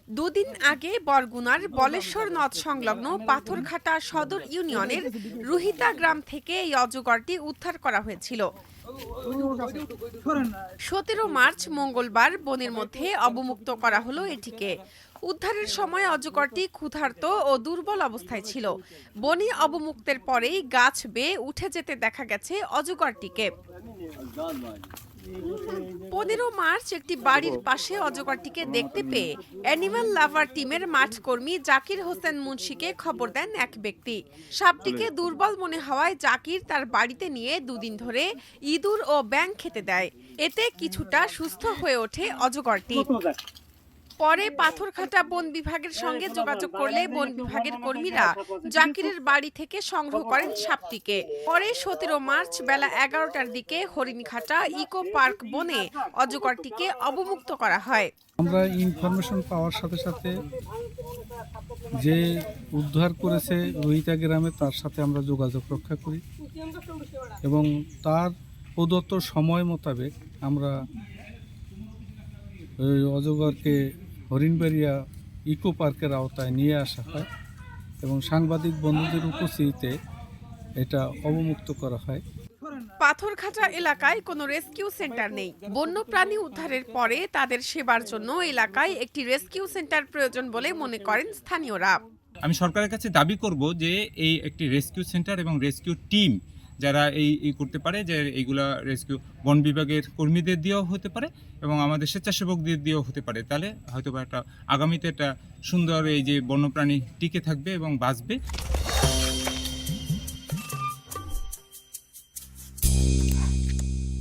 দুদিন আগে বরগুনার বলেশ্বর নদ সংলগ্ন পাথরঘাটা সদর ইউনিয়নের রুহিতা গ্রাম থেকে এই অজগরটি উদ্ধার করা হয়েছিল। 17 মার্চ মঙ্গলবার বনের মধ্যে অবমুক্ত করা হলো এটিকে। উদ্ধারের সময় অজগরটি ক্ষুধার্ত ও দুর্বল অবস্থায় ছিল। বনে অবমুক্তের পরেই গাছ বেয়ে উঠে যেতে দেখা গেছে অজগরটিকে। 15 মার্চ একটি বাড়ির পাশে অজগরটিকে দেখতে পেয়ে অ্যানিমাল লাভার টিমের মাঠকর্মী জাকির হোসেন মুন্সিকে খবর দেন এক ব্যক্তি। সাপটিকে দুর্বল মনে হওয়ায় জাকির তার বাড়িতে নিয়ে দুদিন ধরে ইঁদুর ও ব্যাঙ খেতে দেয়। এতে কিছুটা সুস্থ হয়ে ওঠে অজগরটি। পরে পাথরঘাটা বন বিভাগের সঙ্গে যোগাযোগ করলে বন বিভাগের কর্মীরা জাকিরের বাড়ি থেকে সংগ্রহ করেন সাপটিকে। পরে 17 মার্চ বেলা 11টার দিকে হরিণঘাটা ইকো পার্ক বনে অজগরটিকে অবমুক্ত করা হয়। আমরা ইনফরমেশন পাওয়ার সাথে সাথে যে উদ্ধার করেছে রুহিতা গ্রামে তার সাথে আমরা যোগাযোগ রক্ষা করি এবং তার প্রদত্ত সময় মোতাবেক আমরা ওই অজগরকে হরিণবাড়িয়া ইকো পার্কের আওতায় নিয়ে আসা হয় এবং সাংবাদিক বন্ধুদের উপস্থিতিতে এটা অবমুক্ত করা হয়। পাথরঘাটা এলাকায় কোনো রেস্কিউ সেন্টার নেই। বন্যপ্রাণী উদ্ধারের পরে তাদের সেবার জন্য এলাকায় একটি রেস্কিউ সেন্টার প্রয়োজন বলে মনে করেন স্থানীয়রা। আমি সরকারের কাছে দাবি করব যে এই একটি রেস্কিউ সেন্টার এবং রেস্কিউ টিম যারা এই করতে পারে, যে এইগুলা রেস্কিউ বন বিভাগের কর্মীদের দিয়েও হতে পারে এবং আমাদের স্বেচ্ছাসেবকদের দিয়েও হতে পারে, তাহলে হয়তো বা একটা আগামীতে একটা সুন্দর এই যে বন্যপ্রাণী টিকে থাকবে এবং বাঁচবে।